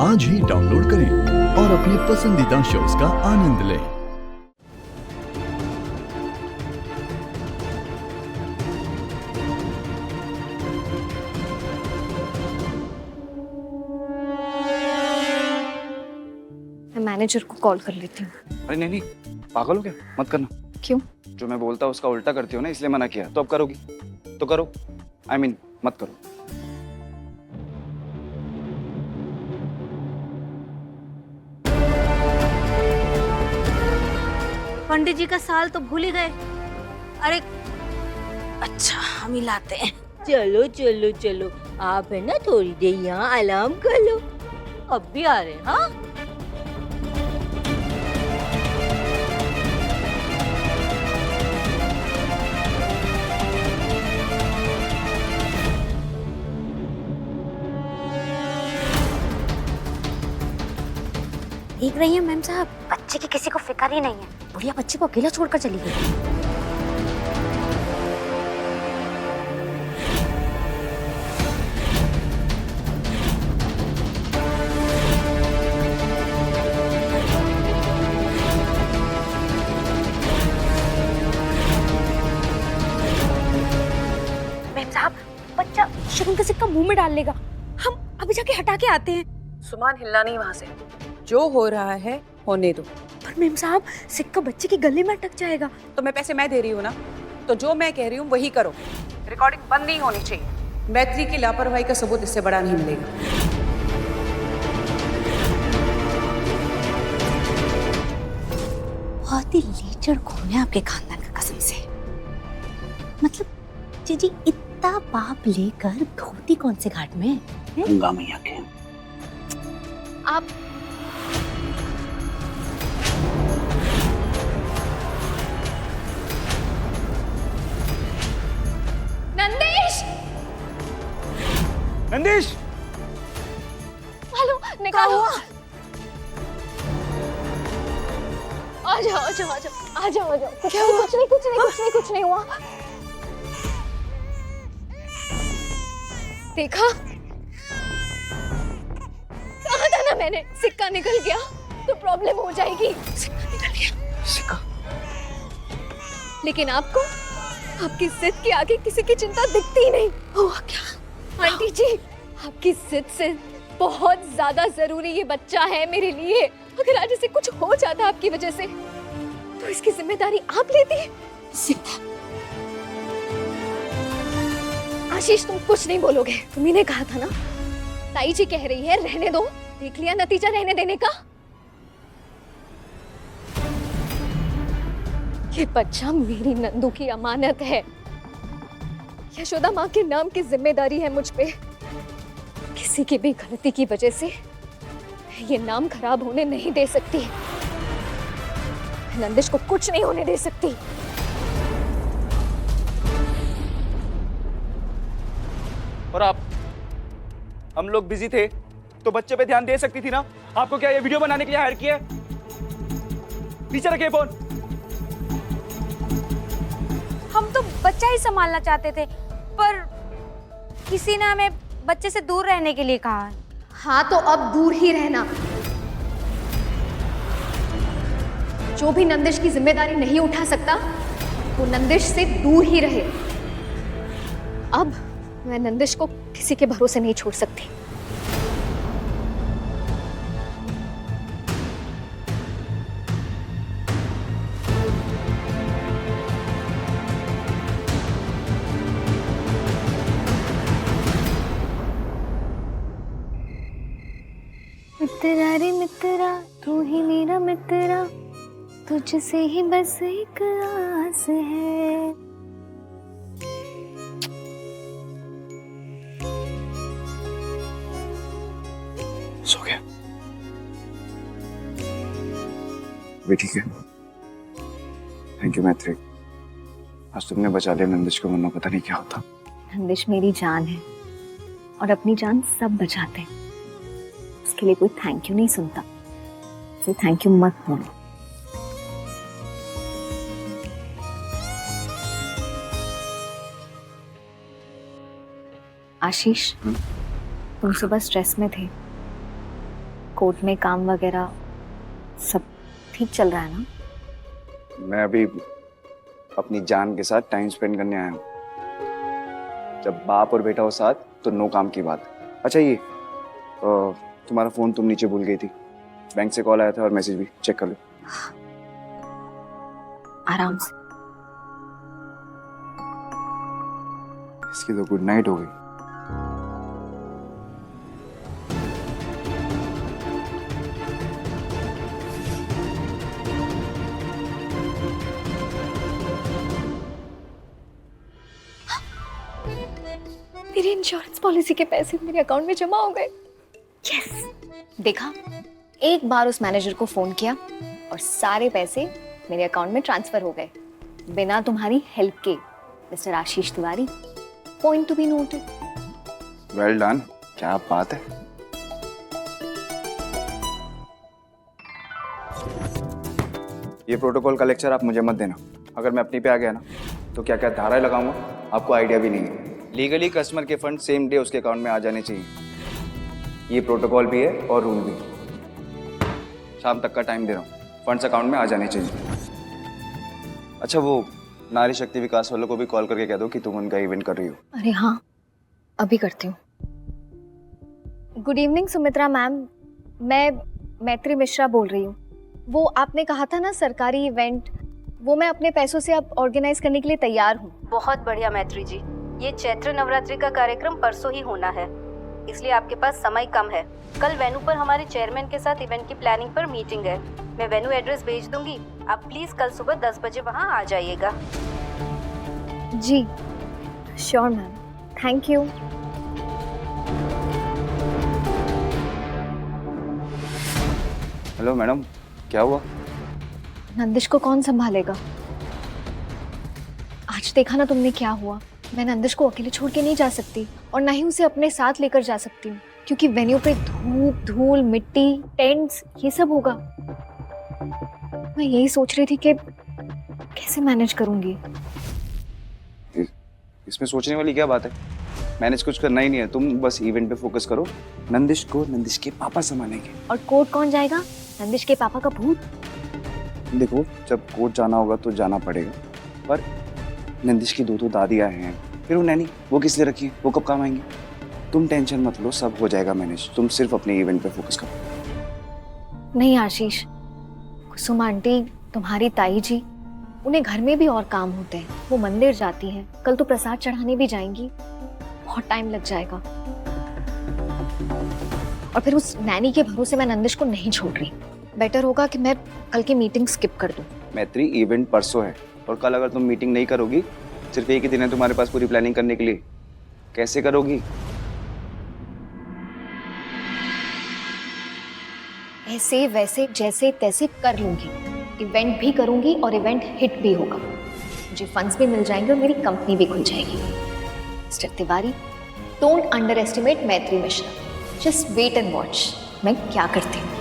आज ही डाउनलोड करें और अपने पसंदीदा शोज का आनंद लें। मैं मैनेजर को कॉल कर लेती हूँ। अरे नहीं, पागल हो क्या? मत करना। क्यों? जो मैं बोलता हूँ उसका उल्टा करती हो ना, इसलिए मना किया। तो अब करोगी तो करो, मत करो। पंडित जी का साल तो भूल ही गए। अरे अच्छा, हम ही लाते हैं। चलो चलो चलो, आप है ना थोड़ी देर यहाँ आराम कर लो, अब भी आ रहे हैं। हाँ देख रही हैं मैम साहब, बच्चे की किसी को फिक्र ही नहीं है। बुढ़िया बच्चे को अकेला छोड़कर चली गई। मैम साहब, बच्चा शगुन का सिक्का मुंह में डाल लेगा। हम अभी जाके हटा के आते हैं। सुमान, हिलना नहीं वहाँ से। जो हो रहा है होने दो। पर मैम साहब, सिक्का बच्चे के गले में अटक जाएगा। तो मैं पैसे मैं दे रही हूँ ना, तो जो मैं कह रही हूँ वही करो। रिकॉर्डिंग बंद नहीं होनी चाहिए। मैत्री की लापरवाही का सबूत इससे बड़ा नहीं मिलेगा। बहुत ही लीचड़ खून है आपके खानदान का, कसम से। मतलब जीजी इतना पाप लेकर धोती कौन से घाट में? गंगा मैया के। आप नंदेश, हेलो, निकालो। आ जाओ आ जाओ आ जाओ आ जाओ आ जाओ। कुछ नहीं हुआ। देखा, कहा था ना मैंने, सिक्का निकल गया तो प्रॉब्लम हो जाएगी। सिक्का निकल गया। सिक्का? लेकिन आपको आपकी जिद के आगे किसी की चिंता दिखती ही नहीं। हुआ क्या? आंटी जी, आपकी जिद से बहुत ज्यादा जरूरी ये बच्चा है मेरे लिए। अगर आज इसे कुछ हो जाता आपकी वजह से, तो इसकी जिम्मेदारी आप लेती। आशीष, तुम कुछ नहीं बोलोगे। तुम्ही ने कहा था ना, ताई जी कह रही है रहने दो। देख लिया नतीजा रहने देने का। ये बच्चा मेरी नंदू की अमानत है। यशोदा माँ के नाम की जिम्मेदारी है मुझ पे। किसी की भी गलती की वजह से ये नाम खराब होने नहीं दे सकती। नंदिश को कुछ नहीं होने दे सकती। और आप, हम लोग बिजी थे तो बच्चे पे ध्यान दे सकती थी ना। आपको क्या ये वीडियो बनाने के लिए हायर किया है? नीचे रखिए फोन। हम तो बच्चा ही संभालना चाहते थे, पर किसी ने हमें बच्चे से दूर रहने के लिए कहा है। हाँ, तो अब दूर ही रहना। जो भी नंदिश की जिम्मेदारी नहीं उठा सकता, वो नंदिश से दूर ही रहे। अब मैं नंदिश को किसी के भरोसे नहीं छोड़ सकती। मित्रा रे मित्रा, तू ही मेरा मित्रा, तुझसे ही बस एक आस है। सो गया? भी ठीक है। थैंक यू मैत्री। आज तुमने बचा लिया नंदिश को, वरना पता नहीं क्या होता। नंदिश मेरी जान है, और अपनी जान सब बचाते हैं। उसके लिए कोई थैंक यू नहीं सुनता। तो थैंक यू मत बोलो। आशीष, तुम सुबह स्ट्रेस में थे, कोर्ट में काम वगैरह सब ठीक चल रहा है ना? मैं अभी अपनी जान के साथ टाइम स्पेंड करने आया हूँ। जब बाप और बेटा हो साथ तो नो काम की बात। अच्छा ये तुम्हारा फोन तुम नीचे भूल गई थी। बैंक से कॉल आया था और मैसेज भी, चेक कर लो। आराम से। इसकी तो गुड नाइट हो गई। मेरी इंश्योरेंस पॉलिसी के पैसे मेरे अकाउंट में जमा हो गए। यस, देखा, एक बार उस मैनेजर को फोन किया और सारे पैसे मेरे अकाउंट में ट्रांसफर हो गए बिना तुम्हारी हेल्प के। Mister Ashish Tiwari, point to be noted. Well done, क्या बात है। ये प्रोटोकॉल का लेक्चर आप मुझे मत देना। अगर मैं अपनी पे आ गया ना तो क्या क्या धाराएं लगाऊंगा आपको आइडिया भी नहीं है। लीगली कस्टमर के फंड सेम डे उसके अकाउंट में आ जाने चाहिए। ये प्रोटोकॉल भी है और रूल भी। शाम तक का टाइम दे रहा हूँ, फंड्स अकाउंट में आ जाने चाहिए। अच्छा वो नारी शक्ति विकास वालों को भी कॉल करके कह दो कि तुम उनका इवेंट कर रही हो। अरे हाँ, अभी करती हूँ। गुड इवनिंग सुमित्रा मैम, मैं मैत्री मिश्रा बोल रही हूँ। वो आपने कहा था ना सरकारी इवेंट, वो मैं अपने पैसों से अब ऑर्गेनाइज करने के लिए तैयार हूँ। बहुत बढ़िया मैत्री जी, ये चैत्र नवरात्रि का कार्यक्रम परसों ही होना है, इसलिए आपके पास समय कम है। कल वेन्यू पर हमारे चेयरमैन के साथ इवेंट की प्लानिंग पर मीटिंग है। मैं वेन्यू एड्रेस भेज दूंगी, आप प्लीज कल सुबह 10 बजे वहाँ आ जाइएगा। जी sure ma'am, thank you. Hello madam, क्या हुआ? नंदिश को कौन संभालेगा? आज देखा ना तुमने क्या हुआ। मैं नंदिश को अकेले छोड़ के नहीं जा सकती और ना ही उसे अपने साथ लेकर जा सकती हूँ, क्योंकि वेन्यू पे धूप, धूल, मिट्टी, टेंट्स, ये सब होगा। मैं यही सोच रही थी कि कैसे मैनेज करूंगी। इसमें सोचने वाली क्या बात है? मैनेज कुछ करना ही नहीं है, तुम बस इवेंट पे फोकस करो। नंदिश को नंदिश के पापा संभालेंगे। और कोर्ट कौन जाएगा? नंदिश के पापा का भूत। देखो, जब कोर्ट जाना होगा तो जाना पड़ेगा, पर नंदिश की दो दादियाँ हैं, फिर वो नैनी, वो किस लिए रखी है? वो कब काम आएंगे? तुम टेंशन मत लो, सब हो जाएगा मैनेज। तुम सिर्फ अपने इवेंट पे फोकस करो। नहीं आशीष, कुसुम आंटी, तुम्हारी ताई जी, उन्हें घर में भी और काम होते हैं। वो मंदिर जाती हैं, कल तो प्रसाद चढ़ाने भी जाएंगी। बहुत टाइम लग जाएगा। और फिर उस नैनी के भरोसे मैं नंदिश को नहीं छोड़ रही। बेटर होगा कि मैं कल की मीटिंग स्किप कर दूं। मैत्री, इवेंट परसों है और कल अगर तुम मीटिंग नहीं करोगी, सिर्फ एक ही दिन है तुम्हारे पास पूरी प्लानिंग करने के लिए, कैसे करोगी? ऐसे वैसे जैसे तैसे कर लूंगी, इवेंट भी करूंगी और इवेंट हिट भी होगा। मुझे फंड्स भी मिल जाएंगे और मेरी कंपनी भी खुल जाएगी। Mister Tiwari, don't underestimate Maitri Mishra. Just wait and watch मैं क्या करती हूँ।